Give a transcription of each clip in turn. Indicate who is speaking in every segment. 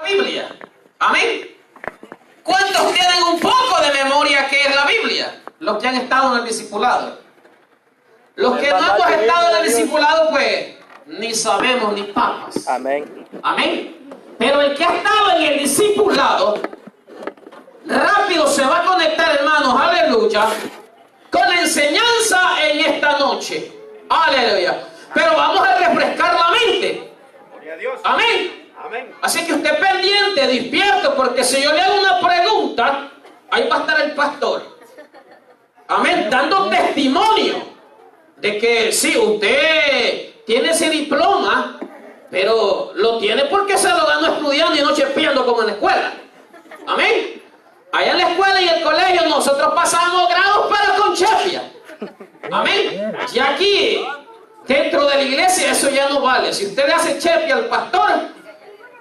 Speaker 1: Biblia? Amén. ¿Cuántos tienen un poco de memoria que es la Biblia? Los que han estado en el discipulado. Los que no hemos estado en el discipulado, pues, ni sabemos ni papas.
Speaker 2: Amén.
Speaker 1: Amén. Pero el que ha estado en el discipulado, rápido se va a conectar, hermanos, aleluya, con la enseñanza en esta noche. Aleluya. Pero vamos a refrescar la mente. Amén.
Speaker 2: Amén.
Speaker 1: Así que usted pendiente, despierto, porque si yo le hago una pregunta, ahí va a estar el pastor. Amén. Dando testimonio de que sí, usted tiene ese diploma, pero lo tiene porque se lo ganó estudiando y no chepeando como en la escuela. Amén. Allá en la escuela y el colegio nosotros pasamos grados, pero con chepia. Amén. Y aquí, dentro de la iglesia, eso ya no vale. Si usted le hace chepia al pastor,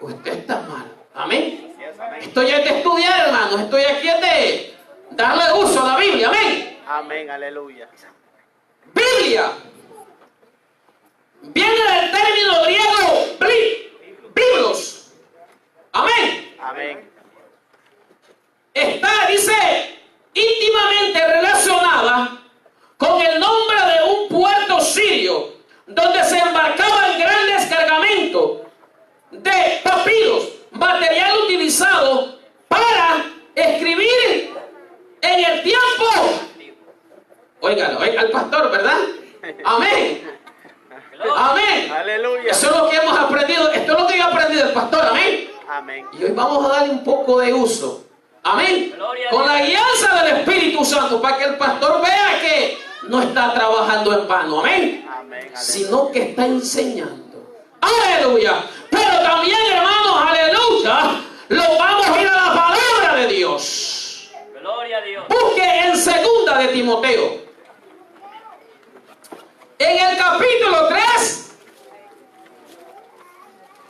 Speaker 1: usted está mal. Amén. Esto ya es de estudiar, hermanos. Esto ya aquí es de darle uso a la Biblia. Amén.
Speaker 2: Amén, aleluya.
Speaker 1: Biblia viene del término griego biblos. Amén.
Speaker 2: Amén.
Speaker 1: Está, dice, íntimamente relacionada con el nombre de un puerto sirio donde se embarcaban grandes cargamentos de papiros, material utilizado para escribir en el tiempo. Óigalo, oiga al pastor, ¿verdad? Amén. Amén.
Speaker 2: Aleluya.
Speaker 1: Eso es lo que hemos aprendido. Esto es lo que yo he aprendido del pastor. Amén.
Speaker 2: Amén.
Speaker 1: Y hoy vamos a darle un poco de uso. Amén. Con la guianza del Espíritu Santo, para que el pastor vea que no está trabajando en vano. Amén.
Speaker 2: Amén.
Speaker 1: Sino que está enseñando. Aleluya. Pero también, hermanos, aleluya, lo vamos a ir a la palabra de Dios.
Speaker 3: Gloria a Dios.
Speaker 1: Busque en 2 de Timoteo. En el capítulo 3.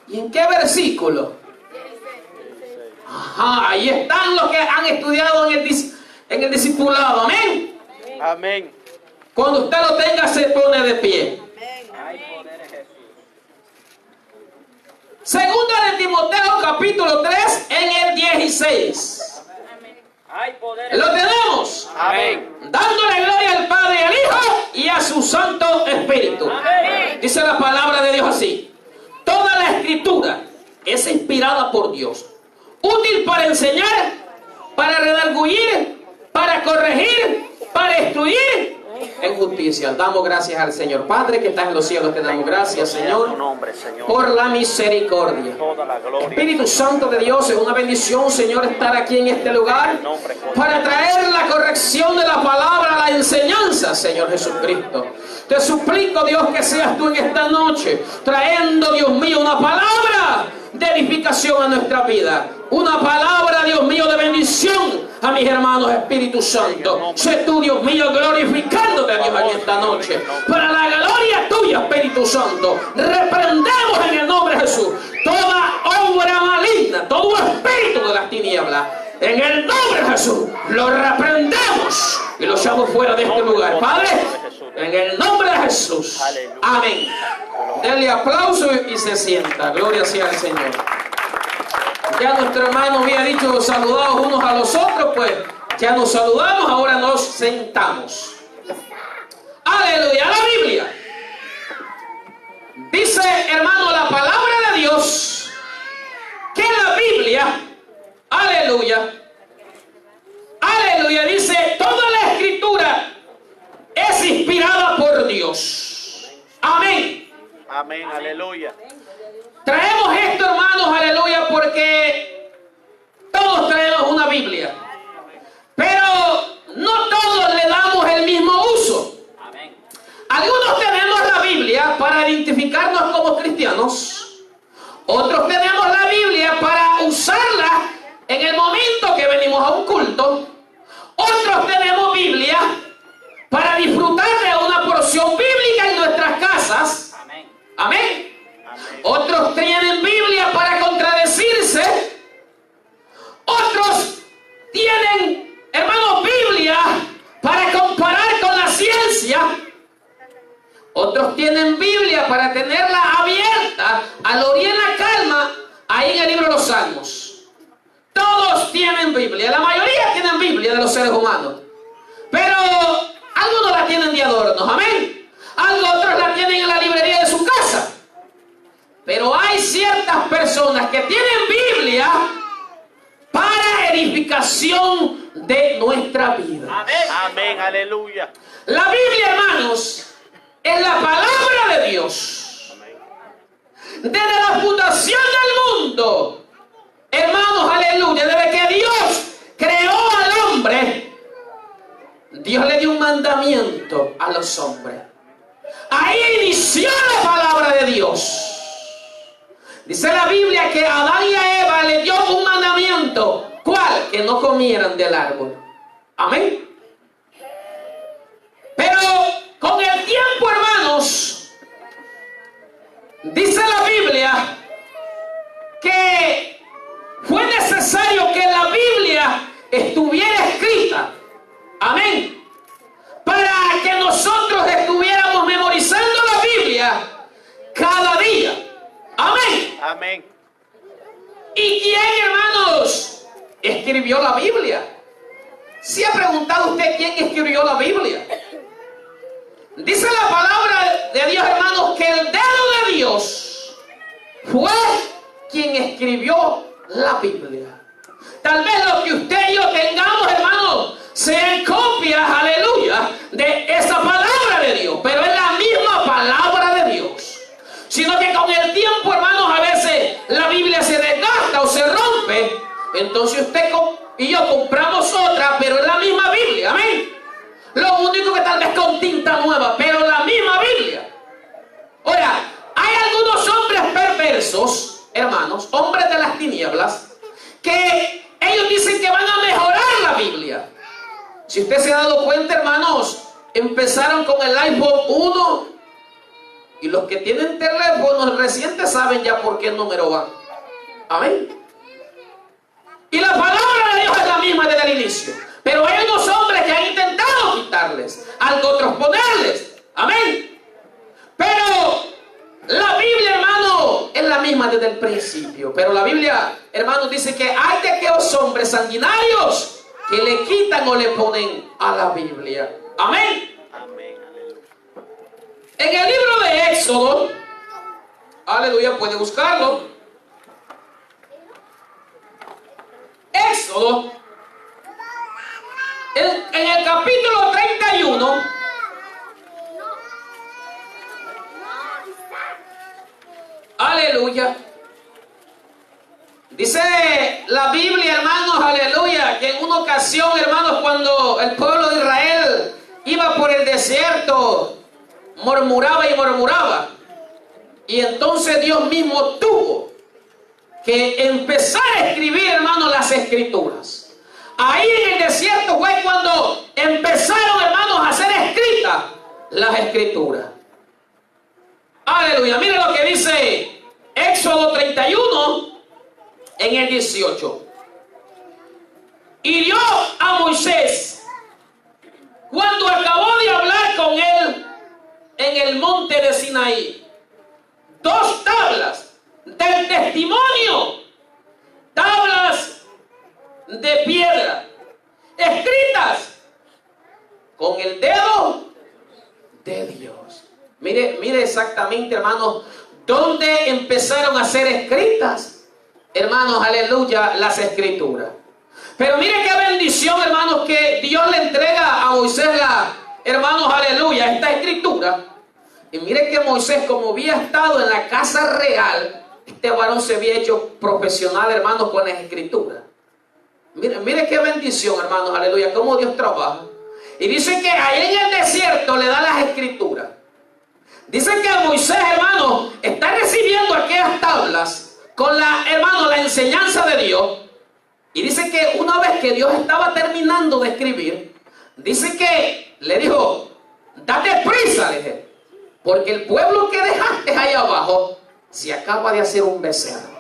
Speaker 1: ¿Y en qué versículo? Ajá, ahí están los que han estudiado en el discipulado. Amén.
Speaker 2: Amén.
Speaker 1: Cuando usted lo tenga, se pone de pie.
Speaker 2: Hay poder en Jesús.
Speaker 1: 2 de Timoteo, capítulo 3, en el 16.
Speaker 3: Hay poder en
Speaker 1: ¿Lo tenemos?
Speaker 2: Amén.
Speaker 1: Dándole gloria al Padre y al Hijo y a su Santo Espíritu.
Speaker 3: Amén.
Speaker 1: Dice la palabra de Dios así: toda la escritura es inspirada por Dios, útil para enseñar, para redarguir, para corregir, para instruir en justicia. Damos gracias al Señor. Padre que estás en los cielos, te damos gracias, Señor, por la misericordia.
Speaker 2: Toda la gloria.
Speaker 1: Espíritu Santo de Dios, es una bendición, Señor, estar aquí en este lugar para traer la corrección de la palabra, la enseñanza, Señor Jesucristo. Te suplico, Dios, que seas tú en esta noche trayendo, Dios mío, una palabra de edificación a nuestra vida. Una palabra, Dios mío, de bendición a mis hermanos, Espíritu Santo. Sé tú, Dios mío, glorificándote, Dios, en esta noche. Para la gloria tuya, Espíritu Santo, reprendemos en el nombre de Jesús toda obra maligna, todo espíritu de las tinieblas. En el nombre de Jesús lo reprendemos y lo echamos fuera de este lugar. Padre, en el nombre de Jesús. Amén. Denle aplauso y se sienta. Gloria sea al Señor. Ya nuestro hermano había dicho saludados unos a los otros, pues ya nos saludamos, ahora nos sentamos. Aleluya. La Biblia dice, hermano, la palabra de Dios, que la Biblia, aleluya, aleluya, dice, toda la escritura es inspirada por Dios. Amén.
Speaker 2: Amén, aleluya.
Speaker 1: Traemos esto, hermanos, aleluya, porque todos traemos una Biblia, pero no todos le damos el mismo uso.
Speaker 3: Amén.
Speaker 1: Algunos tenemos la Biblia para identificarnos como cristianos, otros tenemos la Biblia para usarla en el momento que venimos a un culto, otros tenemos Biblia para disfrutar de una porción bíblica en nuestras casas.
Speaker 3: Amén.
Speaker 1: Amén. Otros tienen Biblia para contradecirse. Otros tienen, hermanos, Biblia para comparar con la ciencia. Otros tienen Biblia para tenerla abierta a la hora y en la calma, a ahí en el libro de los Salmos. Todos tienen Biblia, la mayoría tienen Biblia de los seres humanos. Pero algunos la tienen de adornos, amén. Otros la tienen en la librería de su casa. Pero hay ciertas personas que tienen Biblia para edificación de nuestra vida.
Speaker 2: Amén. Amén. Aleluya.
Speaker 1: La Biblia, hermanos, es la palabra de Dios.
Speaker 2: Amén.
Speaker 1: Desde la fundación del mundo, hermanos, aleluya, desde que Dios creó al hombre, Dios le dio un mandamiento a los hombres. Ahí inició la palabra de Dios. Dice la Biblia que a Adán y a Eva le dio un mandamiento. ¿Cuál? Que no comieran del árbol. Amén. Pero con el tiempo, hermanos, dice la Biblia que fue necesario que la Biblia estuviera escrita. Amén. Para que nosotros estuviéramos memorizando la Biblia cada día. Amén.
Speaker 2: Amén.
Speaker 1: ¿Y quién, hermanos, escribió la Biblia? ¿Se ha preguntado usted quién escribió la Biblia? Dice la palabra de Dios, hermanos, que el dedo de Dios fue quien escribió la Biblia. Tal vez lo que usted y yo tengamos, hermanos, sean copias, aleluya, de esa palabra de Dios. Pero es la misma palabra de Dios. Sino que con el tiempo, hermanos, a veces la Biblia se desgasta o se rompe. Entonces usted y yo compramos otra, pero es la misma Biblia. Amén. Lo único que tal vez con tinta nueva, pero la misma Biblia. Ahora, hay algunos hombres perversos, hermanos, hombres de las tinieblas, que ellos dicen que van a mejorar la Biblia. Si usted se ha dado cuenta, hermanos, empezaron con el iPhone 1. Y los que tienen teléfonos recientes saben ya por qué número van. Amén. Y la palabra de Dios es la misma desde el inicio. Pero hay unos hombres que han intentado quitarles, algo otros ponerles. Amén. Pero la Biblia, hermano, es la misma desde el principio. Pero la Biblia, hermanos, dice que hay de aquellos hombres sanguinarios que le quitan o le ponen a la Biblia. Amén. En el libro de Éxodo, aleluya, puede buscarlo. Éxodo, en el capítulo 31, aleluya. Dice la Biblia, hermanos, aleluya, que en una ocasión, hermanos, cuando el pueblo de Israel iba por el desierto, murmuraba y murmuraba. Y entonces Dios mismo tuvo que empezar a escribir, hermanos, las escrituras. Ahí en el desierto fue cuando empezaron, hermanos, a ser escritas las escrituras. Aleluya. Miren lo que dice Éxodo 31 en el 18. Hirió a Moisés cuando acabó de hablar con él en el monte de Sinaí 2 tablas del testimonio, tablas de piedra, escritas con el dedo de Dios. Mire exactamente, hermanos, dónde empezaron a ser escritas, hermanos, aleluya, las escrituras. Pero mire qué bendición, hermanos, que Dios le entrega a Moisés hermanos, aleluya, esta escritura. Y mire que Moisés, como había estado en la casa real, este varón se había hecho profesional, hermanos, con las escrituras. Mire qué bendición, hermanos, aleluya, cómo Dios trabaja. Y dice que ahí en el desierto le da las escrituras. Dice que Moisés, hermanos, está recibiendo aquellas tablas con la enseñanza de Dios. Y dice que una vez que Dios estaba terminando de escribir, dice que le dijo, date prisa, le dije, porque el pueblo que dejaste ahí abajo se acaba de hacer un becerro.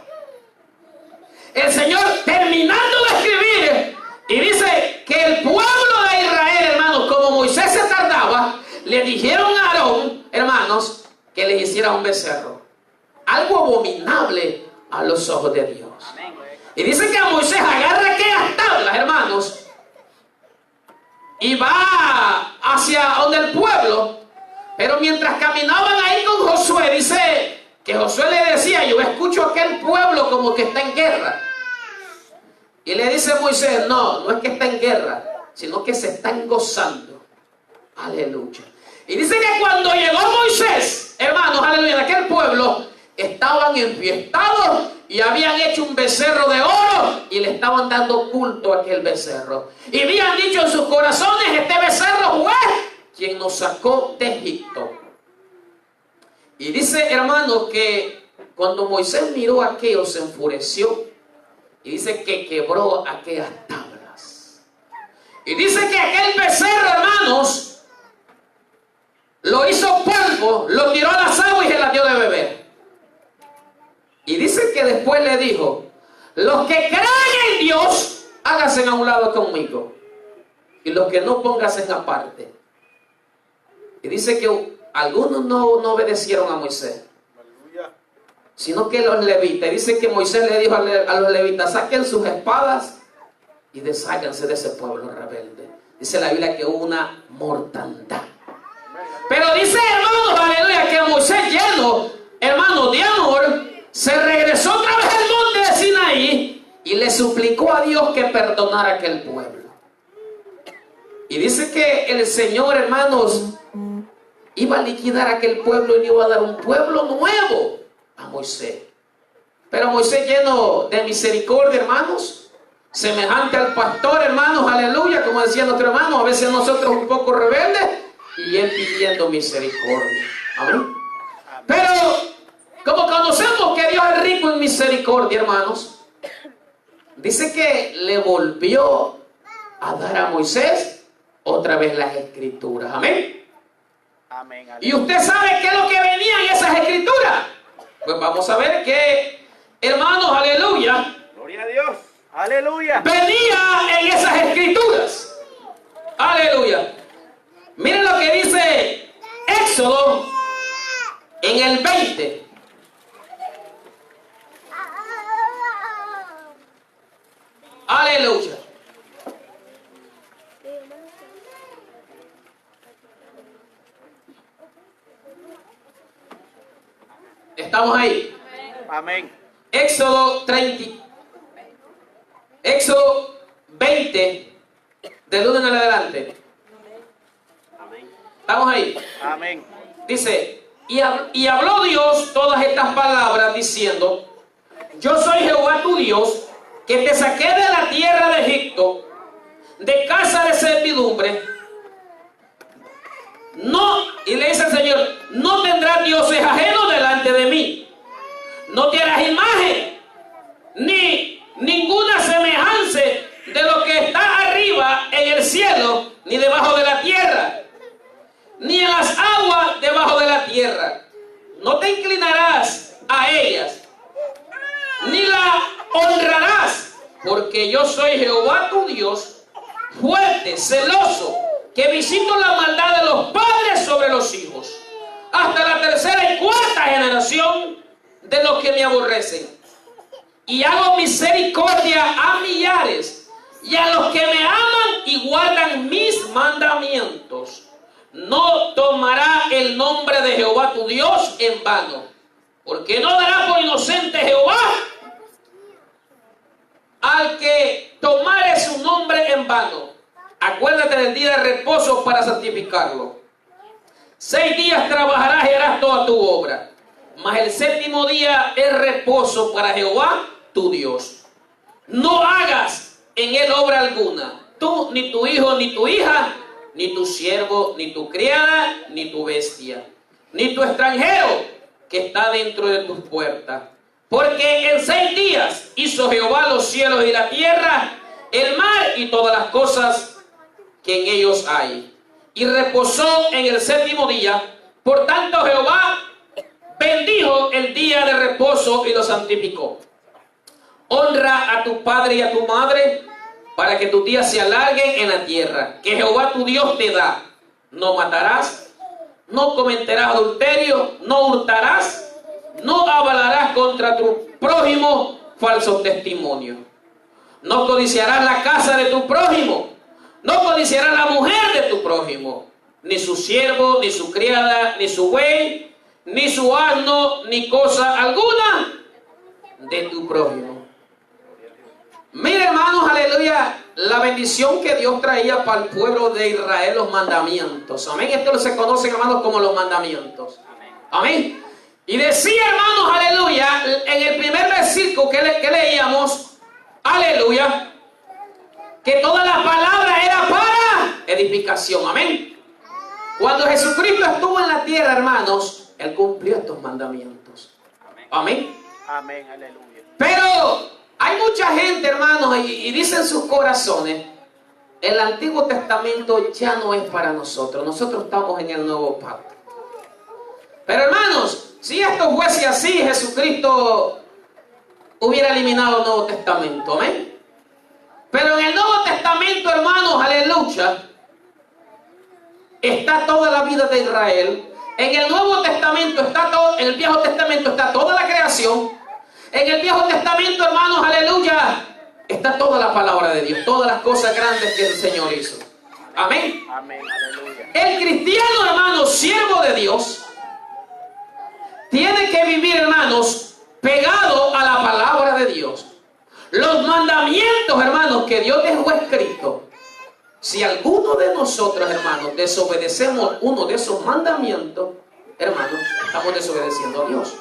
Speaker 1: El Señor terminando de escribir, y dice que el pueblo de Israel, hermanos, como Moisés se tardaba, le dijeron a Aarón, hermanos, que les hiciera un becerro. Algo abominable a los ojos de Dios. Y dice que Moisés agarra aquellas tablas, hermanos, y va hacia donde el pueblo. Pero mientras caminaban ahí con Josué, dice que Josué le decía: yo escucho a aquel pueblo como que está en guerra. Y le dice Moisés: no es que está en guerra, sino que se están gozando. Aleluya. Y dice que cuando llegó Moisés, hermanos, aleluya, en aquel pueblo, estaban enfiestados y habían hecho un becerro de oro y le estaban dando culto a aquel becerro. Y habían dicho en sus corazones: este becerro fue quien nos sacó de Egipto. Y dice, hermanos, que cuando Moisés miró aquello, se enfureció. Y dice que quebró aquellas tablas. Y dice que aquel becerro, hermanos, lo hizo polvo, lo tiró a las aguas y se las dio de beber. Y dice que después le dijo: los que creen en Dios, háganse a un lado conmigo, y los que no, pónganse aparte. Y dice que algunos no obedecieron a Moisés, sino que los levitas. Dice que Moisés le dijo a los levitas: saquen sus espadas y desháganse de ese pueblo rebelde. Dice la Biblia que hubo una mortandad. Pero dice, hermanos, aleluya, que Moisés, lleno, hermanos, de amor, se regresó otra vez al monte de Sinaí y le suplicó a Dios que perdonara a aquel pueblo. Y dice que el Señor, hermanos, iba a liquidar a aquel pueblo y le iba a dar un pueblo nuevo a Moisés. Pero Moisés, lleno de misericordia, hermanos, semejante al pastor, hermanos, aleluya, como decía nuestro hermano, a veces nosotros un poco rebeldes, y él pidiendo misericordia. Amén. Pero como conocemos que Dios es rico en misericordia, hermanos, dice que le volvió a dar a Moisés otra vez las escrituras. Amén.
Speaker 2: Amén.
Speaker 1: Y usted sabe qué es lo que venía en esas escrituras. Pues vamos a ver que, hermanos, aleluya,
Speaker 2: Gloria a Dios. Aleluya.
Speaker 1: venía en esas escrituras. Aleluya. Miren lo que dice Éxodo en el 20. Aleluya. ¿Estamos ahí?
Speaker 2: Amén.
Speaker 1: Éxodo 30. Éxodo 20, del 1 en adelante. ¿Estamos ahí?
Speaker 2: Amén.
Speaker 1: Dice: y habló Dios todas estas palabras diciendo: yo soy Jehová tu Dios, que te saqué de la tierra de Egipto, de casa de servidumbre. No, y le dice el Señor: no tendrás dioses ajenos delante de mí. No te harás imagen, ni ninguna semejanza de lo que está arriba en el cielo, ni debajo de la tierra, ni en las aguas debajo de la tierra. No te inclinarás a ellas, ni la honrarás, porque yo soy Jehová tu Dios, fuerte, celoso, que visito la maldad de los padres sobre los hijos, hasta la tercera y cuarta generación de los que me aborrecen. Y hago misericordia a millares, y a los que me aman y guardan mis mandamientos. No tomará el nombre de Jehová tu Dios en vano, porque no dará por inocente Jehová al que tomare su nombre en vano. Acuérdate del día de reposo para santificarlo. 6 días trabajarás y harás toda tu obra, mas el séptimo día es reposo para Jehová tu Dios. No hagas en él obra alguna, tú, ni tu hijo, ni tu hija, ni tu siervo, ni tu criada, ni tu bestia, ni tu extranjero que está dentro de tus puertas. Porque en 6 días hizo Jehová los cielos y la tierra, el mar y todas las cosas que en ellos hay. Y reposó en el séptimo día. Por tanto Jehová bendijo el día de reposo y lo santificó. Honra a tu padre y a tu madre, para que tus días se alarguen en la tierra que Jehová tu Dios te da. No matarás, no cometerás adulterio, no hurtarás, No avalarás contra tu prójimo falso testimonio. No codiciarás la casa de tu prójimo. No codiciarás la mujer de tu prójimo, ni su siervo, ni su criada, ni su buey, ni su asno, ni cosa alguna de tu prójimo. Mira, hermanos, aleluya, la bendición que Dios traía para el pueblo de Israel, los mandamientos. Amén. Esto se conoce, hermanos, como los mandamientos. Amén. Y decía, hermanos, aleluya, en el primer versículo que leíamos, aleluya, que toda la palabra era para edificación. Amén. Cuando Jesucristo estuvo en la tierra, hermanos, Él cumplió estos mandamientos. Amén.
Speaker 2: Amén, aleluya.
Speaker 1: Pero hay mucha gente, hermanos, y dicen sus corazones, el Antiguo Testamento ya no es para nosotros. Nosotros estamos en el Nuevo Pacto. Pero, hermanos, si esto fuese así, Jesucristo hubiera eliminado el Nuevo Testamento. Amén. Pero en el Nuevo Testamento, hermanos, aleluya, está toda la vida de Israel. En el Nuevo Testamento está todo, en el Viejo Testamento está toda la creación. En el Viejo Testamento, hermanos, aleluya, está toda la palabra de Dios, todas las cosas grandes que el Señor hizo. Amén.
Speaker 2: Amén, aleluya.
Speaker 1: El cristiano, hermanos, siervo de Dios, tiene que vivir, hermanos, pegado a la palabra de Dios. Los mandamientos, hermanos, que Dios dejó escrito. Si alguno de nosotros, hermanos, desobedecemos uno de esos mandamientos, hermanos, estamos desobedeciendo a Dios.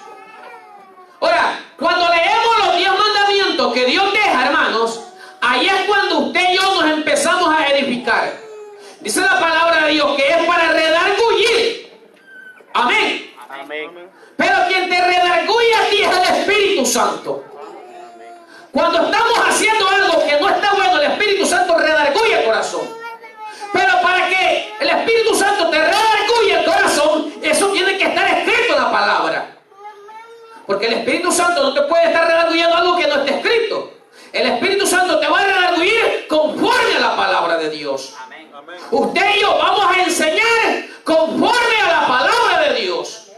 Speaker 1: Ahora, cuando leemos los 10 mandamientos que Dios deja, hermanos, ahí es cuando usted y yo nos empezamos a edificar. Dice la palabra de Dios que es para redarguir. Amén.
Speaker 2: Amén.
Speaker 1: Pero quien te redarguye a ti es el Espíritu Santo. Cuando estamos haciendo algo que no está bueno, el Espíritu Santo redarguye el corazón. Pero para que el Espíritu Santo te redarguye el corazón, eso tiene que estar escrito en la palabra. Porque el Espíritu Santo no te puede estar redarguyendo algo que no esté escrito. El Espíritu Santo te va a redarguir conforme a la palabra de Dios.
Speaker 3: Amén.
Speaker 1: Usted y yo vamos a enseñar conforme a la palabra de Dios.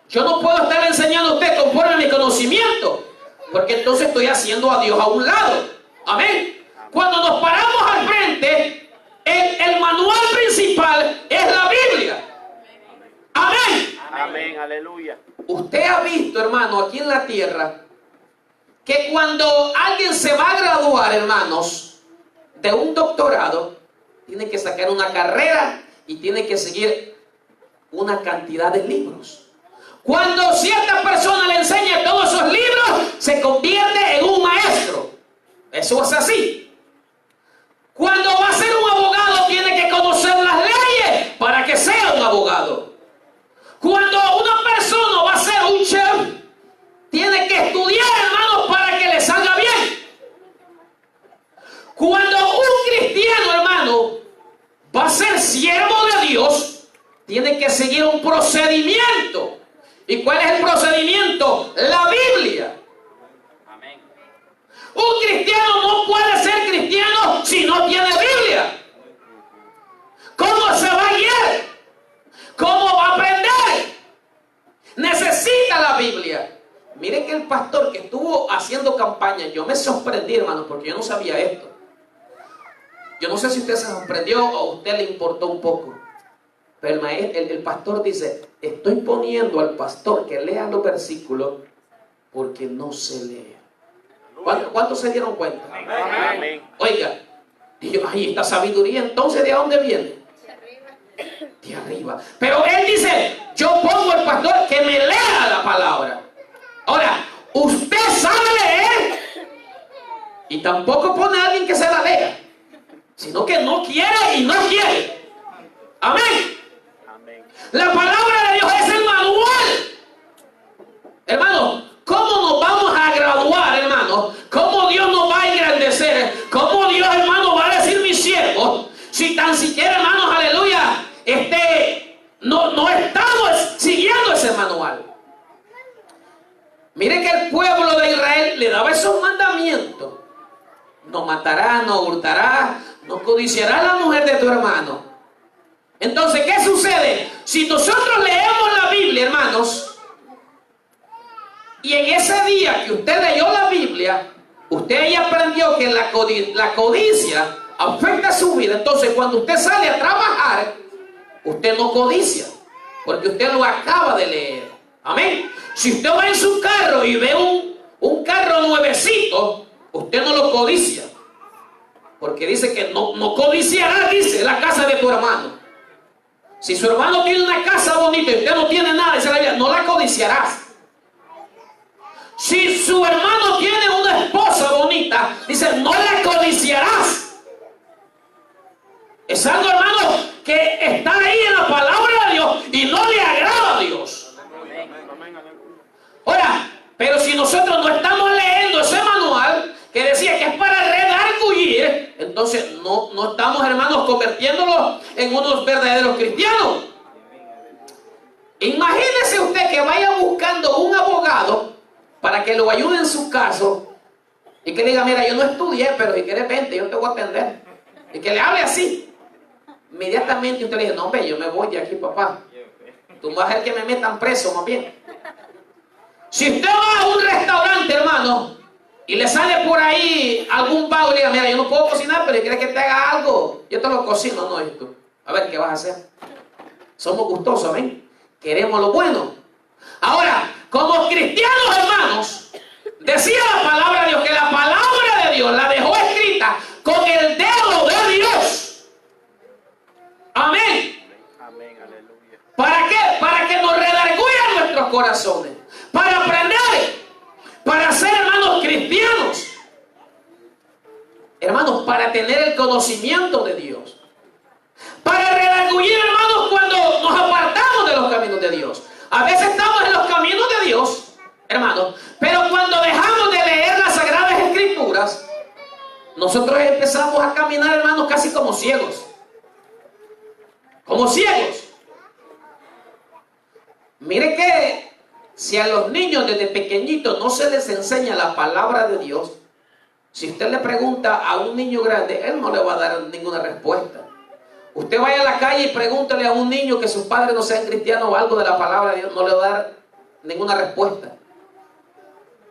Speaker 1: Yo no puedo estar enseñando a usted conforme a mi conocimiento, porque entonces estoy haciendo a Dios a un lado. Amén. Cuando nos paramos al frente, el manual principal es la Biblia. Amén.
Speaker 2: Amén, aleluya.
Speaker 1: Usted ha visto, hermano, aquí en la tierra, que cuando alguien se va a graduar, hermanos, de un doctorado, tiene que sacar una carrera y tiene que seguir una cantidad de libros. Cuando cierta persona le enseña todos esos libros, se convierte en un maestro. Eso es así. Cuando va a ser un abogado, tiene que conocer las leyes para que sea un abogado. Cuando una persona va a ser un chef, tiene que estudiar, hermanos, para que le salga bien. Cuando un cristiano, hermano, va a ser siervo de Dios, tiene que seguir un procedimiento. ¿Y cuál es el procedimiento? La Biblia.
Speaker 3: Amén.
Speaker 1: Un cristiano no puede ser cristiano si no tiene Biblia. ¿Cómo se va a guiar? ¿Cómo va a aprender? Necesita la Biblia. Mire que el pastor que estuvo haciendo campaña, yo me sorprendí, hermano, porque yo no sabía esto. Yo no sé si usted se sorprendió o a usted le importó un poco. Pero el pastor dice, estoy poniendo al pastor que lea los versículos porque no se lee. ¿Cuántos se dieron cuenta?
Speaker 2: Amén.
Speaker 1: Oiga, y yo, ahí esta sabiduría, entonces, ¿de dónde viene? De arriba. Pero él dice, yo pongo al pastor que me lea la palabra. Ahora, usted sabe leer y tampoco pone a alguien que se la lea, sino que no quiere y no quiere. Amén. La palabra de Dios es el manual. Hermano, ¿cómo nos vamos a graduar, hermano? ¿Cómo Dios nos va a engrandecer? ¿Cómo Dios, hermano, va a decir mi siervo? Si tan siquiera, hermanos, aleluya, no estamos siguiendo ese manual. Mire que el pueblo de Israel le daba esos mandamientos. No matarás, no hurtarás, no codiciarás la mujer de tu hermano. Entonces, ¿qué sucede? Si nosotros leemos la Biblia, hermanos, Y en ese día que usted leyó la Biblia, usted ya aprendió que la codicia afecta su vida. Entonces, cuando usted sale a trabajar, usted no codicia, porque usted lo acaba de leer. Amén. Si usted va en su carro y ve un carro nuevecito, usted no lo codicia, porque dice que no codiciará, dice, la casa de tu hermano. Si su hermano tiene una casa bonita y usted no tiene nada, dice la Biblia, no la codiciarás. Si su hermano tiene una esposa bonita, dice, no la codiciarás. Es algo, hermano, que está ahí en la palabra de Dios y no le agrada a Dios. Ahora, pero si nosotros no estamos leyendo ese manual que decía que es para redarguir, entonces no estamos, hermanos, convirtiéndolos en unos verdaderos cristianos. Imagínese usted que vaya buscando un abogado para que lo ayude en su caso y que le diga, mira, yo no estudié, pero si quieres vente, yo te voy a atender. Y que le hable así. Inmediatamente usted le dice, no, hombre, yo me voy de aquí, papá. Tú vas a hacer que me metan preso, más bien. Si usted va a un restaurante, hermano, y le sale por ahí algún vago y le diga, mira, yo no puedo cocinar, pero si quieres que te haga algo, yo te lo cocino. No, esto. A ver, ¿qué vas a hacer? Somos gustosos, ¿ven? Queremos lo bueno. Ahora, como cristianos, hermanos, decía la palabra de Dios que la palabra de Dios la dejó escrita con el dedo de Dios. Amén.
Speaker 2: Amén, aleluya.
Speaker 1: ¿Para qué? Para que nos redarguya nuestros corazones. Para aprender. Para ser, hermanos, cristianos. Hermanos, para tener el conocimiento de Dios. Para redarguir, hermanos, cuando nos apartamos de los caminos de Dios. A veces estamos en los caminos de Dios, hermanos, pero cuando dejamos de leer las Sagradas Escrituras, nosotros empezamos a caminar, hermanos, casi como ciegos. Como ciegos. Mire que si a los niños desde pequeñitos no se les enseña la palabra de Dios, si usted le pregunta a un niño grande, él no le va a dar ninguna respuesta. Usted vaya a la calle y pregúntele a un niño que sus padres no sean cristianos o algo de la palabra de Dios, no le va a dar ninguna respuesta.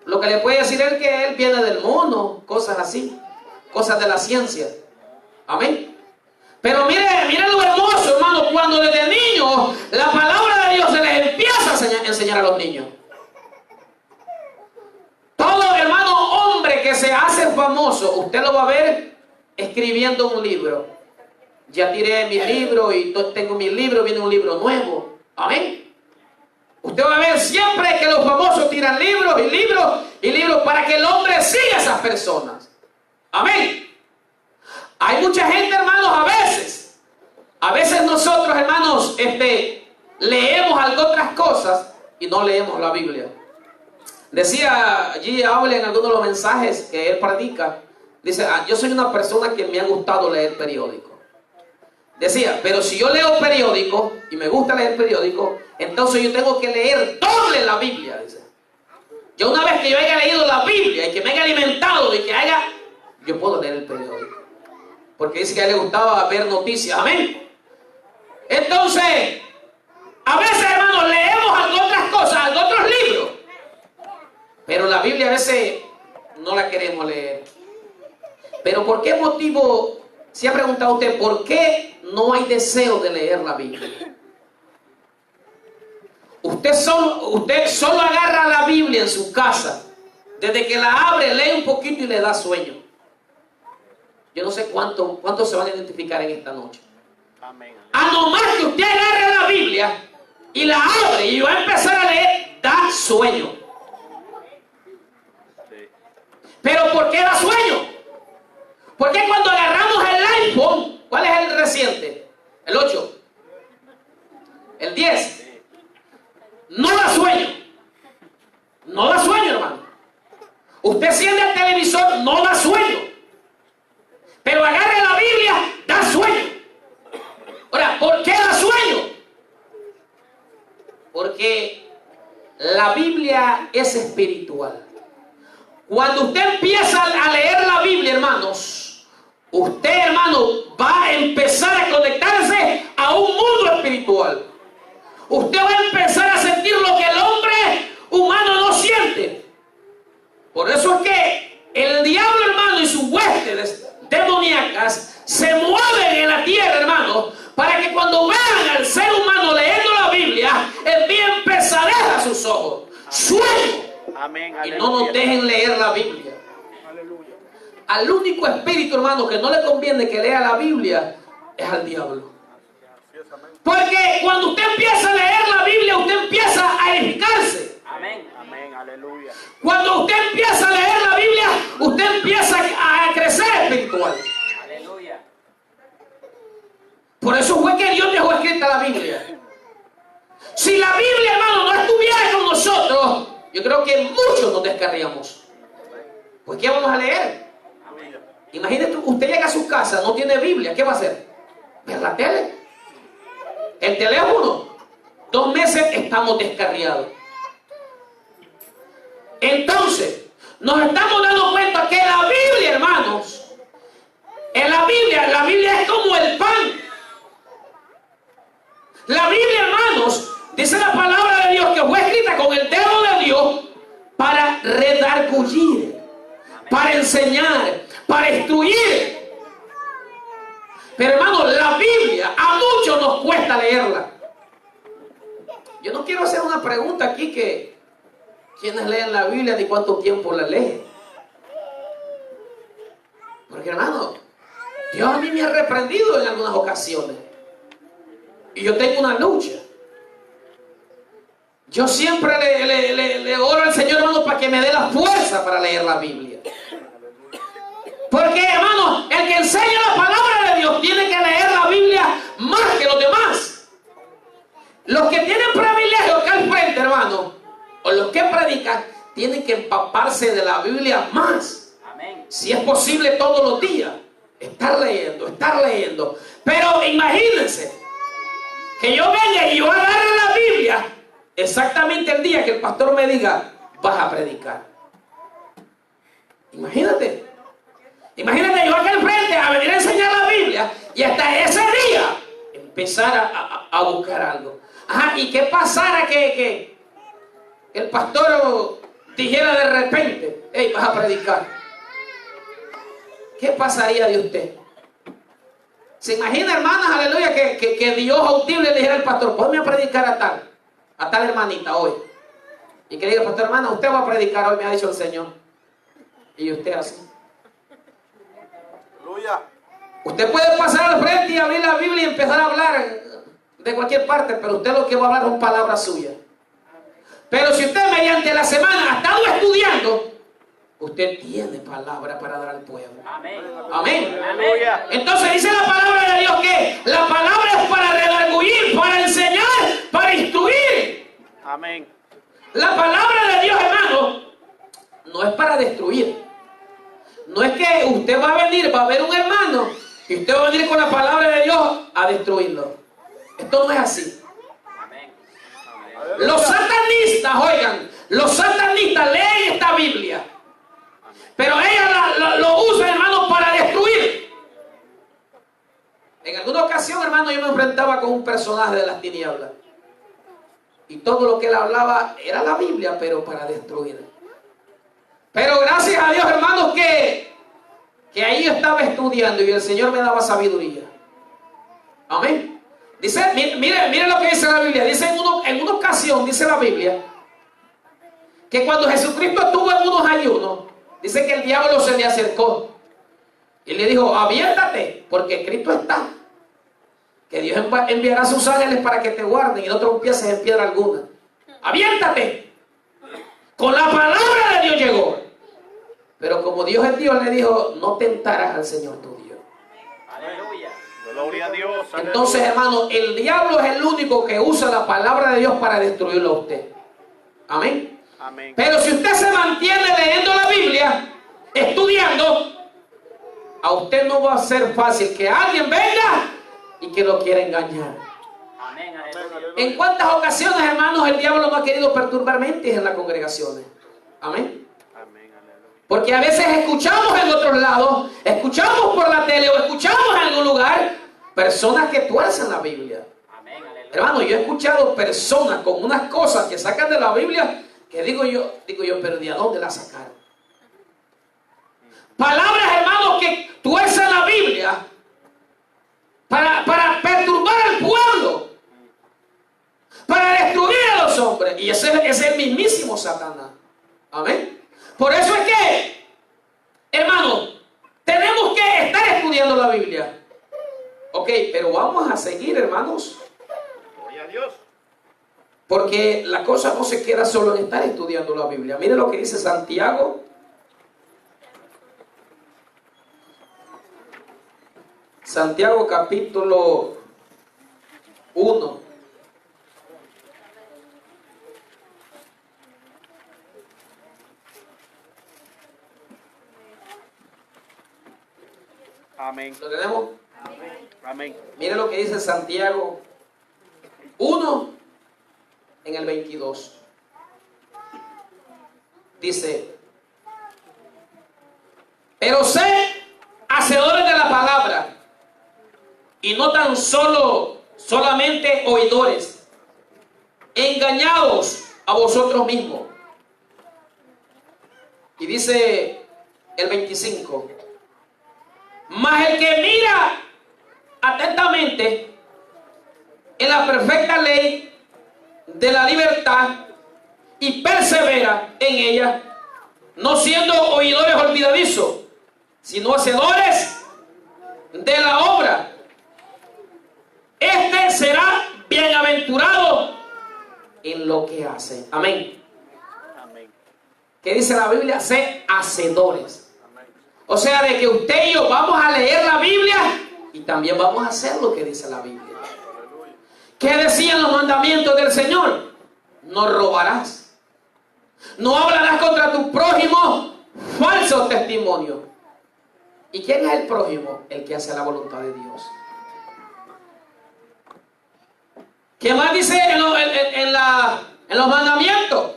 Speaker 1: Lo que le puede decir es que él viene del mono, cosas así, cosas de la ciencia. Amén. Pero mire lo hermoso, hermano, cuando desde niños la palabra de Dios se les empieza a enseñar a los niños. Todo, hermano, hombre que se hace famoso, usted lo va a ver escribiendo un libro. Ya tiré mi libro y tengo mi libro, viene un libro nuevo. Amén. Usted va a ver siempre que los famosos tiran libros y libros y libros para que el hombre siga a esas personas. Amén. Hay mucha gente, hermanos, a veces nosotros, hermanos, leemos otras cosas y no leemos la Biblia. Decía allí, habla en algunos de los mensajes que él predica, dice, yo soy una persona que me ha gustado leer periódico. Decía, pero si yo leo periódico y me gusta leer periódico, entonces yo tengo que leer doble la Biblia. Dice. Yo una vez que yo haya leído la Biblia y que me haya alimentado y que yo puedo leer el periódico. Porque dice que a él le gustaba ver noticias. Amén. Entonces, a veces, hermanos, leemos otras cosas, otros libros. Pero la Biblia a veces no la queremos leer. Pero ¿por qué motivo? ¿Se ha preguntado usted por qué no hay deseo de leer la Biblia? Usted solo agarra la Biblia en su casa. Desde que la abre, lee un poquito y le da sueño. Yo no sé cuántos se van a identificar en esta noche.
Speaker 2: Amén.
Speaker 1: A nomás que usted agarre la Biblia y la abre y va a empezar a leer, da sueño.
Speaker 2: Sí.
Speaker 1: ¿Pero por qué da sueño? Porque cuando agarramos el iPhone, ¿cuál es el reciente? El 8. El 10. No da sueño. No da sueño, hermano. Usted enciende el televisor, no da sueño. Pero agarre la Biblia, da sueño. Ahora, ¿por qué da sueño? Porque la Biblia es espiritual. Cuando usted empieza a leer la Biblia, hermanos, usted, hermano, va a empezar a conectarse a un mundo espiritual. Usted va a empezar a sentir lo que el hombre humano no siente. demoníacas se mueven en la tierra, hermano, para que cuando vean al ser humano leyendo la Biblia, envíen pesadez a sus ojos, sueño,
Speaker 2: Amén.
Speaker 1: y no nos dejen leer la Biblia. Al único espíritu, hermano, que no le conviene que lea la Biblia es al diablo. Porque cuando usted empieza a leer la Biblia, usted empieza a edificarse.
Speaker 3: Amén.
Speaker 2: Amén. Aleluya.
Speaker 1: Cuando usted empieza a leer la Biblia, usted empieza a crecer espiritual.
Speaker 3: Aleluya.
Speaker 1: Por eso fue que Dios dejó escrita la Biblia. Si la Biblia, hermano, no estuviera con nosotros, yo creo que muchos nos descarriamos. Pues ¿qué vamos a leer? Imagínate, usted llega a su casa, no tiene Biblia, ¿qué va a hacer? Ver la tele, el teléfono. 2 meses estamos descarriados. Entonces, nos estamos dando cuenta que la Biblia, hermanos, la Biblia es como el pan. La Biblia, hermanos, dice la palabra de Dios que fue escrita con el dedo de Dios para redarguir, para enseñar, para instruir. Pero, hermano, la Biblia a muchos nos cuesta leerla. Yo no quiero hacer una pregunta aquí que ¿quiénes leen la Biblia de cuánto tiempo la leen? Porque, hermano, Dios a mí me ha reprendido en algunas ocasiones. Y yo tengo una lucha. Yo siempre le oro al Señor, hermano, para que me dé la fuerza para leer la Biblia. Porque, hermano, el que enseña la palabra de Dios tiene que leer la Biblia más que los demás. Los que tienen privilegio acá al frente, hermano, o los que predican, tienen que empaparse de la Biblia más.
Speaker 3: Amén.
Speaker 1: Si es posible todos los días, estar leyendo. Pero imagínense que yo venga y yo agarre la Biblia exactamente el día que el pastor me diga, vas a predicar. Imagínate yo acá al frente a venir a enseñar la Biblia y hasta ese día empezar a buscar algo. Ajá, ¿y qué pasara que el pastor dijera de repente, hey, vas a predicar? ¿Qué pasaría de usted? ¿Se imagina, hermanas, aleluya, que Dios audible le dijera al pastor, ponme a predicar a tal hermanita hoy? Y que le diga, pastor, hermana, usted va a predicar hoy, me ha dicho el Señor. Y usted así.
Speaker 2: Aleluya.
Speaker 1: Usted puede pasar al frente y abrir la Biblia y empezar a hablar de cualquier parte, pero usted lo que va a hablar son palabras suyas. Pero si usted mediante la semana ha estado estudiando, usted tiene palabra para dar al pueblo.
Speaker 3: Amén.
Speaker 1: Amén.
Speaker 2: Aleluya.
Speaker 1: Entonces dice la palabra de Dios que la palabra es para redarguir, para enseñar, para instruir.
Speaker 2: Amén.
Speaker 1: La palabra de Dios, hermano, no es para destruir. No es que usted va a venir, va a ver un hermano y usted va a venir con la palabra de Dios a destruirlo. Esto no es así.
Speaker 3: Amén.
Speaker 1: Los satanistas, oigan, los satanistas leen esta Biblia, pero ellos lo usan, hermano, para destruir. En alguna ocasión, hermano, yo me enfrentaba con un personaje de las tinieblas y todo lo que él hablaba era la Biblia, pero para destruir. Pero gracias a Dios, hermanos, que ahí yo estaba estudiando y el Señor me daba sabiduría. Amén. Dice, mire lo que dice la Biblia. Dice en una ocasión, dice la Biblia, que cuando Jesucristo estuvo en unos ayunos, dice que el diablo se le acercó y le dijo, aviéntate, porque Cristo está. Que Dios enviará a sus ángeles para que te guarden y no trompieces en piedra alguna. Aviéntate. Con la palabra de Dios llegó. Pero como Dios es Dios, le dijo, no tentarás al Señor tu Dios.
Speaker 3: Aleluya.
Speaker 2: Gloria a Dios.
Speaker 1: Entonces, hermano, el diablo es el único que usa la palabra de Dios para destruirlo a usted. Amén.
Speaker 2: Amén.
Speaker 1: Pero si usted se mantiene leyendo la Biblia, estudiando, a usted no va a ser fácil que alguien venga y que lo quiera engañar.
Speaker 3: Amén. Aleluya.
Speaker 1: ¿En cuántas ocasiones, hermanos, el diablo no ha querido perturbar mentes en las congregaciones? Amén.
Speaker 2: Amén. Aleluya.
Speaker 1: Porque a veces escuchamos en otros lados, escuchamos por la tele o escuchamos en algún lugar personas que tuercen la Biblia.
Speaker 3: Amén. Aleluya.
Speaker 1: Hermano, yo he escuchado personas con unas cosas que sacan de la Biblia que digo yo, pero ¿de dónde la sacaron? Palabras, hermanos, que tuercen la Biblia Satanás. Amén. Por eso es que, hermano, tenemos que estar estudiando la Biblia. Ok, pero vamos a seguir, hermanos.
Speaker 2: Gloria a Dios.
Speaker 1: Porque la cosa no se queda solo en estar estudiando la Biblia. Mire lo que dice Santiago. Santiago capítulo 1.
Speaker 2: Amén.
Speaker 1: ¿Lo tenemos?
Speaker 2: Amén.
Speaker 1: Mire lo que dice Santiago 1 en el 22. Dice: pero sed hacedores de la palabra, y no tan solamente oidores, engañados a vosotros mismos. Y dice el 25: mas el que mira atentamente en la perfecta ley de la libertad y persevera en ella, no siendo oidores olvidadizos, sino hacedores de la obra, este será bienaventurado en lo que hace. Amén.
Speaker 2: Amén.
Speaker 1: ¿Qué dice la Biblia? Sé hacedores.
Speaker 2: Amén.
Speaker 1: O sea, de que usted y yo vamos a leer la Biblia y también vamos a hacer lo que dice la Biblia. ¿Qué decían los mandamientos del Señor? No robarás. No hablarás contra tu prójimo falso testimonio. ¿Y quién es el prójimo? El que hace la voluntad de Dios. ¿Qué más dice en los mandamientos?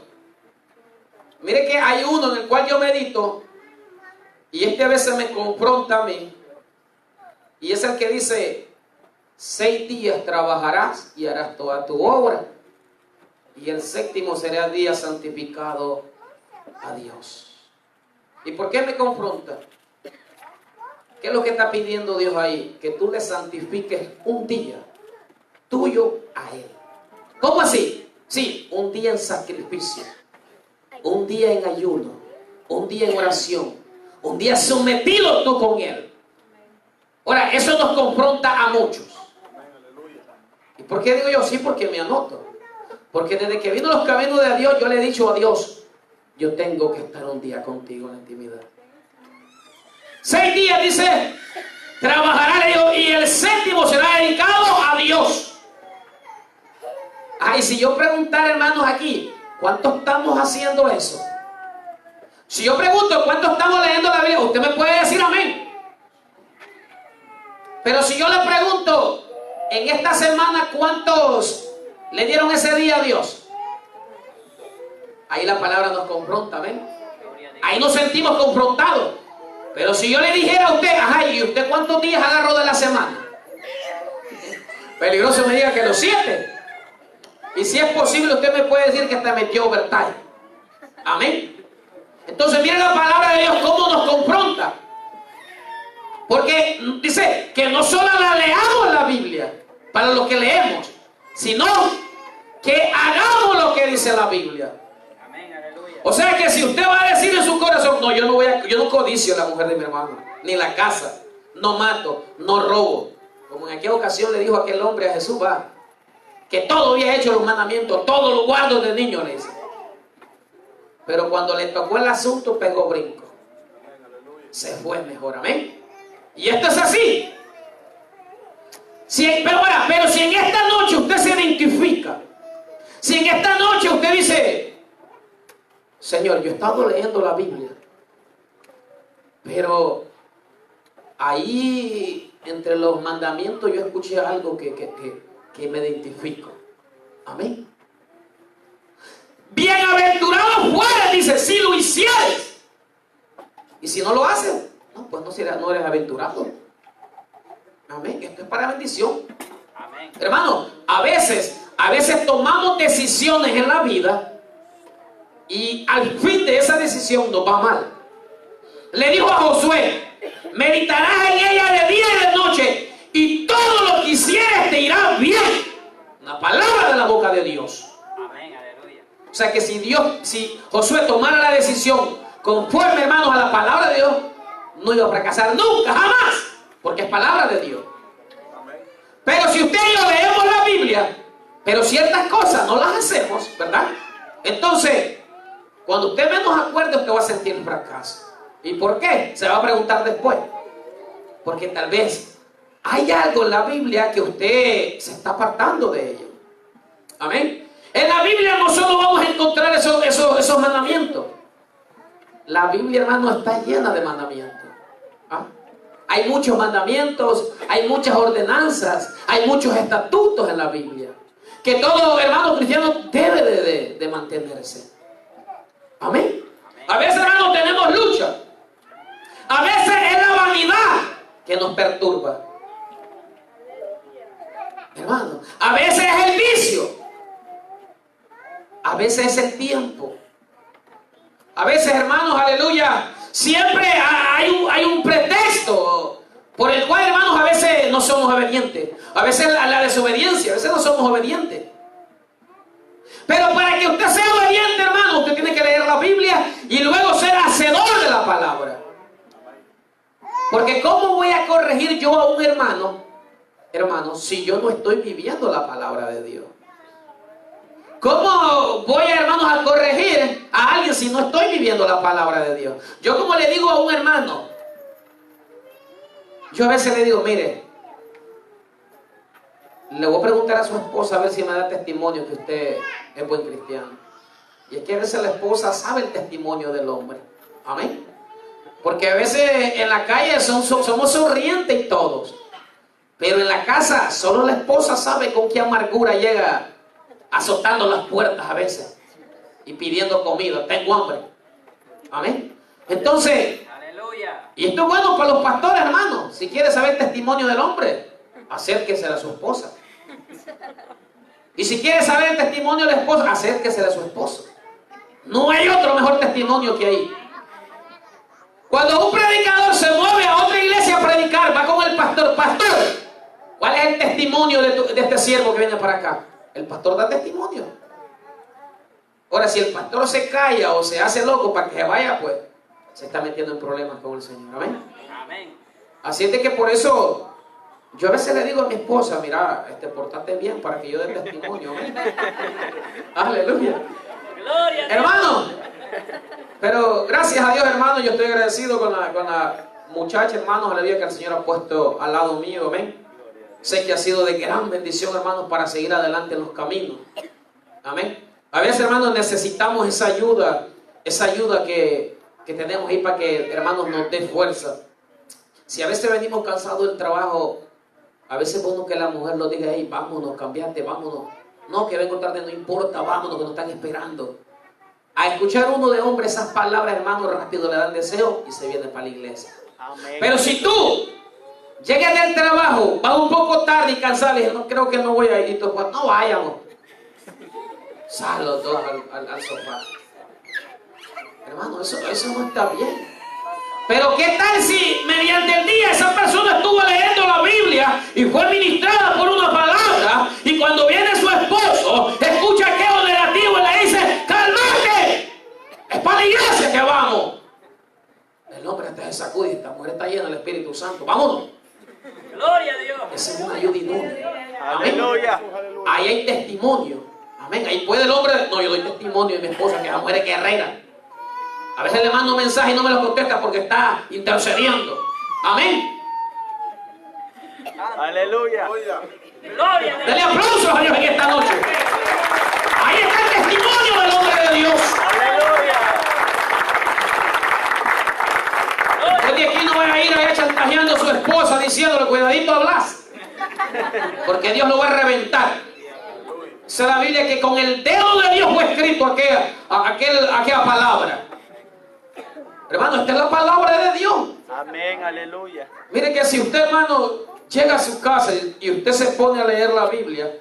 Speaker 1: Mire que hay uno en el cual yo medito y a veces me confronta a mí, y es el que dice: 6 días trabajarás y harás toda tu obra, y el 7º será día santificado a Dios. ¿Y por qué me confronta? ¿Qué es lo que está pidiendo Dios ahí? Que tú le santifiques un día tuyo a Él. ¿Cómo así? Sí, un día en sacrificio, un día en ayuno, un día en oración, un día sometido tú con Él. Ahora, eso nos confronta a muchos. ¿Y por qué digo yo? Sí, porque me anoto. Porque desde que vino los caminos de Dios, yo le he dicho a Dios: yo tengo que estar un día contigo en la intimidad. 6 días, dice, trabajará Dios, y el 7º será dedicado a Dios. Ay, si yo preguntara, hermanos, aquí, ¿cuánto estamos haciendo eso? Si yo pregunto cuánto estamos leyendo la Biblia, usted me puede decir amén. Pero si yo le pregunto en esta semana cuántos le dieron ese día a Dios, ahí la palabra nos confronta, amén. Ahí nos sentimos confrontados. Pero si yo le dijera a usted: ajá, ¿y usted cuántos días agarró de la semana? Peligroso me diga que los 7. Y si es posible, usted me puede decir que hasta metió overtime. Amén. Entonces miren la palabra de Dios cómo nos confronta. Porque dice que no solo la leamos la Biblia para lo que leemos, sino que hagamos lo que dice la Biblia.
Speaker 3: Amén, aleluya.
Speaker 1: O sea que si usted va a decir en su corazón: no, yo no codicio a la mujer de mi hermano, ni la casa, no mato, no robo, como en aquella ocasión le dijo aquel hombre a Jesús, va, que todo había hecho los mandamientos, todo lo guardo de niño, le dice. Pero cuando le tocó el asunto, pegó brinco. Se fue mejor, amén. Y esto es así. Pero si en esta noche usted se identifica, si en esta noche usted dice: Señor, yo he estado leyendo la Biblia, pero ahí entre los mandamientos yo escuché algo que me identifico. Amén. Bienaventurado fuera, dice, si lo hicieres. Y si no lo haces, no, pues no eres aventurado. Amén. Esto es para bendición.
Speaker 3: Amén.
Speaker 1: Hermano, a veces tomamos decisiones en la vida y al fin de esa decisión nos va mal. Le dijo a Josué: meditarás en ella de día y de noche, y todo lo que hicieres te irá bien. Una palabra de la boca de Dios.
Speaker 3: Amén, aleluya.
Speaker 1: O sea que si Josué tomara la decisión conforme, hermanos, a la palabra de Dios, no iba a fracasar nunca, jamás, porque es palabra de Dios. Pero si usted y yo leemos la Biblia, pero ciertas cosas no las hacemos, ¿verdad? Entonces, cuando usted menos acuerde, usted va a sentir fracaso. ¿Y por qué? Se va a preguntar después. Porque tal vez hay algo en la Biblia que usted se está apartando de ello. Amén. En la Biblia no solo vamos a encontrar esos mandamientos. La Biblia, hermano, está llena de mandamientos. ¿Ah? Hay muchos mandamientos, hay muchas ordenanzas, hay muchos estatutos en la Biblia que todo hermano cristiano debe de mantenerse. Amén. A veces, hermano, tenemos lucha. A veces es la vanidad que nos perturba. Hermano, a veces es el vicio. A veces es el tiempo. A veces, hermanos, aleluya, siempre hay un pretexto por el cual, hermanos, a veces no somos obedientes. A veces la desobediencia, a veces no somos obedientes. Pero para que usted sea obediente, hermano, usted tiene que leer la Biblia y luego ser hacedor de la palabra. Porque ¿cómo voy a corregir yo a un hermano, si yo no estoy viviendo la palabra de Dios? ¿Cómo voy, hermanos, a corregir a alguien si no estoy viviendo la palabra de Dios? Yo, como le digo a un hermano, yo a veces le digo, mire, le voy a preguntar a su esposa a ver si me da testimonio que usted es buen cristiano. Y es que a veces la esposa sabe el testimonio del hombre. Amén. Porque a veces en la calle somos sonrientes y todos. Pero en la casa solo la esposa sabe con qué amargura llega azotando las puertas a veces y pidiendo comida. Tengo hambre. Amén. Entonces, aleluya. Y esto es bueno para los pastores, hermanos. Si quiere saber el testimonio del hombre, acérquese a su esposa. Y si quiere saber el testimonio de la esposa, acérquese a su esposo. No hay otro mejor testimonio que ahí. Cuando un predicador se mueve a otra iglesia a predicar, va con el pastor. Pastor, ¿cuál es el testimonio de este siervo que viene para acá? El pastor da testimonio. Ahora, si el pastor se calla o se hace loco para que se vaya, pues se está metiendo en problemas con el Señor. Amén. Amén. Así es de que por eso yo a veces le digo a mi esposa, mira, portate bien para que yo dé testimonio. Amén. Aleluya. Gloria, hermano. Pero gracias a Dios, hermano, yo estoy agradecido con la muchacha, hermanos, aleluya, que el Señor ha puesto al lado mío. Amén. Sé que ha sido de gran bendición, hermanos, para seguir adelante en los caminos. Amén. A veces, hermanos, necesitamos esa ayuda que tenemos ahí para que, hermanos, nos dé fuerza. Si a veces venimos cansados del trabajo, a veces es bueno que la mujer nos diga, hey, vámonos, cambiate, vámonos. No, que vengo tarde, no importa, vámonos, que nos están esperando. A escuchar uno de hombre esas palabras, hermanos, rápido le dan deseo y se viene para la iglesia. Amén. Pero si tú llegas del trabajo, vas un poco tarde y cansado, y dices, no, creo que no voy a ir, pues, no vayamos. Sal los dos al sofá. Hermano, eso no está bien. Pero ¿qué tal si mediante el día esa persona estuvo leyendo la Biblia y fue ministrada por una palabra, y cuando viene su esposo escucha aquello negativo y le dice, cálmate, es para la iglesia que vamos? El hombre hasta se sacude, esta mujer está llena del Espíritu Santo, vámonos. Gloria a Dios. Esa es una ayuda inútil. Aleluya. Ahí hay testimonio. Amén. Ahí puede el hombre, no, yo doy testimonio de mi esposa, que la mujer es guerrera. A veces le mando un mensaje y no me lo contesta porque está intercediendo. Amén.
Speaker 2: Aleluya.
Speaker 1: Gloria. Dele aplausos a Dios en esta noche. Ahí está el testimonio del hombre de Dios. Aleluya. Después de aquí no va a ir allá chantajeando a su esposa diciéndole, cuidadito hablas, porque Dios lo va a reventar. Dice la Biblia que con el dedo de Dios fue escrito aquella palabra. Hermano, esta es la palabra de Dios.
Speaker 2: Amén, aleluya.
Speaker 1: Mire que si usted, hermano, llega a su casa y usted se pone a leer la Biblia,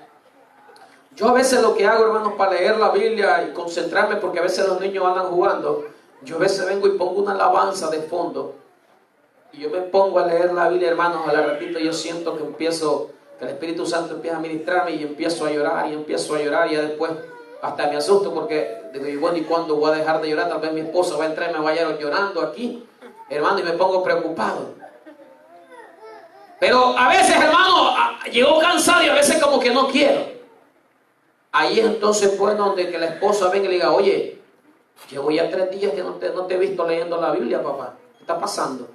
Speaker 1: yo a veces lo que hago, hermano, para leer la Biblia y concentrarme, porque a veces los niños andan jugando, yo a veces vengo y pongo una alabanza de fondo y yo me pongo a leer la Biblia, hermanos. Al ratito yo siento que el Espíritu Santo empieza a ministrarme y empiezo a llorar y ya después hasta me asusto porque digo, y bueno, ¿y cuándo voy a dejar de llorar? Tal vez mi esposa va a entrar y me va a hallar llorando aquí, hermano, y me pongo preocupado. Pero a veces, hermano, llego cansado y a veces como que no quiero. Ahí entonces pues donde que la esposa venga y le diga, oye, llevo ya 3 días que no te he visto leyendo la Biblia, papá. ¿Qué está pasando?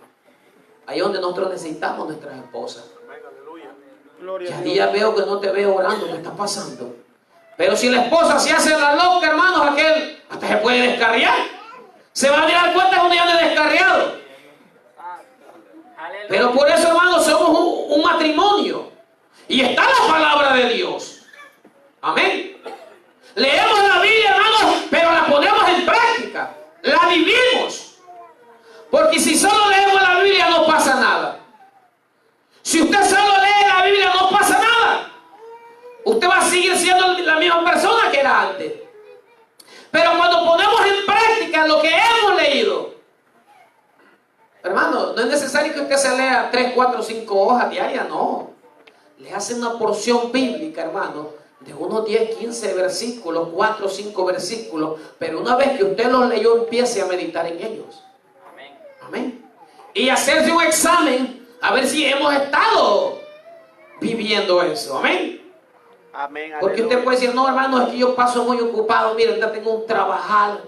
Speaker 1: Ahí es donde nosotros necesitamos nuestras esposas. Ya días veo que no te veo orando, ¿qué está pasando? Pero si la esposa se hace la loca, hermanos, aquel hasta se puede descarriar. Se va a dar cuenta cuando ya ande descarriado. Pero por eso, hermanos, somos un matrimonio. Y está la palabra de Dios. Amén. Leemos la Biblia, hermanos, pero la ponemos en práctica. La vivimos. Porque si solo leemos la Biblia no pasa nada. Si usted solo lee la Biblia no pasa nada. Usted va a seguir siendo la misma persona que era antes. Pero cuando ponemos en práctica lo que hemos leído, hermano, no es necesario que usted se lea 3, 4, 5 hojas diarias, no. Le hace una porción bíblica, hermano, de unos 10, 15 versículos, 4, 5 versículos, pero una vez que usted los leyó, empiece a meditar en ellos. Amén. Amén. Y hacerse un examen a ver si hemos estado viviendo eso. Amén.
Speaker 2: Amén.
Speaker 1: Porque usted puede decir, no, hermano, es que yo paso muy ocupado, mire, ahorita tengo un trabajar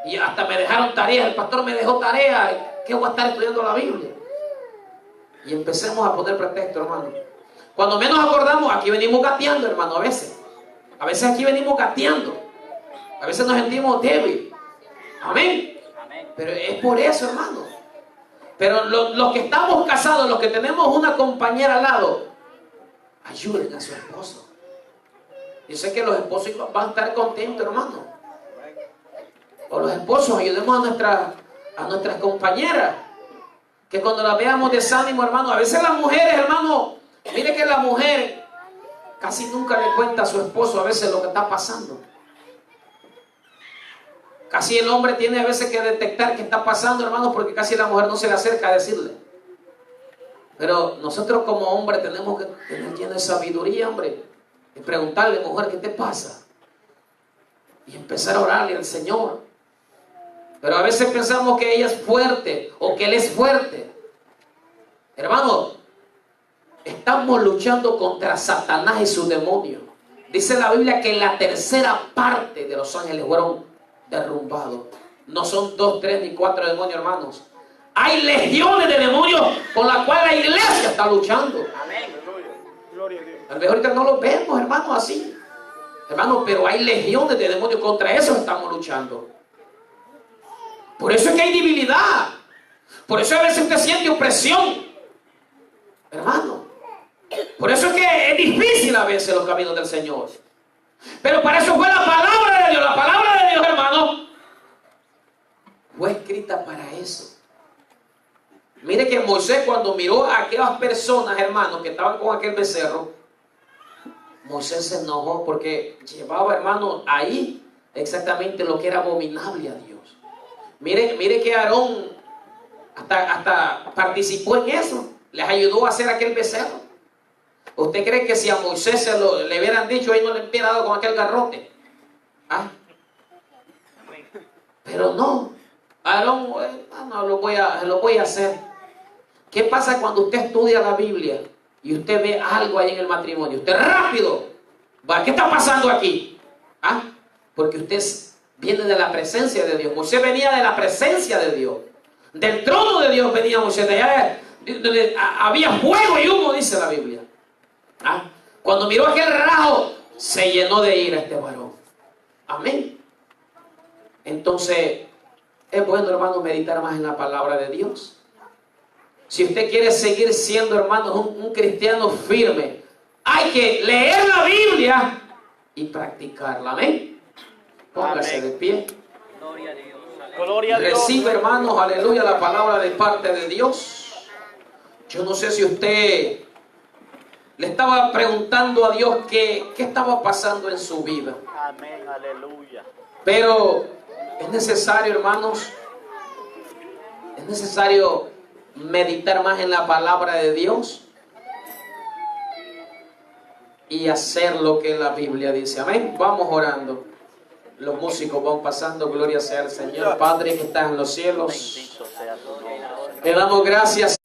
Speaker 1: y hasta me dejaron tareas, el pastor me dejó tarea, ¿qué voy a estar estudiando la Biblia? Y empecemos a poner pretexto, hermano. Cuando menos acordamos, aquí venimos gateando, hermano, a veces. A veces aquí venimos gateando. A veces nos sentimos débiles. Amén. Amén. Pero es por eso, hermano. Pero los que estamos casados, los que tenemos una compañera al lado, ayuden a su esposo. Yo sé que los esposos van a estar contentos, hermano. O los esposos, ayudemos a nuestras compañeras. Que cuando las veamos desánimo, hermano. A veces las mujeres, hermano, mire que la mujer casi nunca le cuenta a su esposo a veces lo que está pasando. Casi el hombre tiene a veces que detectar qué está pasando, hermano, porque casi la mujer no se le acerca a decirle. Pero nosotros como hombres tenemos que tener lleno de sabiduría, hombre. Y preguntarle, mujer, ¿qué te pasa? Y empezar a orarle al Señor. Pero a veces pensamos que ella es fuerte o que él es fuerte. Hermano, estamos luchando contra Satanás y su demonio. Dice la Biblia que la tercera parte de los ángeles fueron derrumbados. No son 2, 3 ni 4 demonios, hermanos. Hay legiones de demonios con las cuales la iglesia está luchando. Amén.
Speaker 2: Gloria a Dios.
Speaker 1: A lo mejor ahorita no lo vemos, hermanos, así. Hermanos, pero hay legiones de demonios. Contra eso estamos luchando. Por eso es que hay debilidad. Por eso a veces usted siente opresión. Hermano. Por eso es que es difícil a veces los caminos del Señor. Pero para eso fue la palabra de Dios. La palabra de Dios, hermano, fue escrita para eso. Mire que Moisés, cuando miró a aquellas personas, hermanos, que estaban con aquel becerro, Moisés se enojó porque llevaba, hermano, ahí exactamente lo que era abominable a Dios. Mire que Aarón hasta participó en eso. Les ayudó a hacer aquel becerro. ¿Usted cree que si a Moisés le hubieran dicho, ahí no le hubiera dado con aquel garrote? ¿Ah? Pero no. Aarón, no, lo voy a hacer. ¿Qué pasa cuando usted estudia la Biblia y usted ve algo ahí en el matrimonio? Usted rápido va, ¿qué está pasando aquí? ¿Ah? Porque usted viene de la presencia de Dios. Moisés venía de la presencia de Dios. Del trono de Dios venía Moisés. De allá, había fuego y humo, dice la Biblia. ¿Ah? Cuando miró aquel rajo, se llenó de ira este varón. Amén. Entonces, es bueno, hermano, meditar más en la palabra de Dios. Si usted quiere seguir siendo, hermano, un cristiano firme, hay que leer la Biblia y practicarla. Amén. Póngase de pie.
Speaker 3: Gloria a Dios.
Speaker 2: Gloria a Dios.
Speaker 1: Recibe, hermanos, aleluya, la palabra de parte de Dios. Yo no sé si usted le estaba preguntando a Dios qué estaba pasando en su vida.
Speaker 2: Amén, aleluya.
Speaker 1: Pero es necesario, hermanos, es necesario meditar más en la palabra de Dios y hacer lo que la Biblia dice. Amén. Vamos orando. Los músicos van pasando, gloria sea al Señor. Padre que estás en los cielos,
Speaker 2: Bendito sea tu nombre.
Speaker 1: te damos gracias.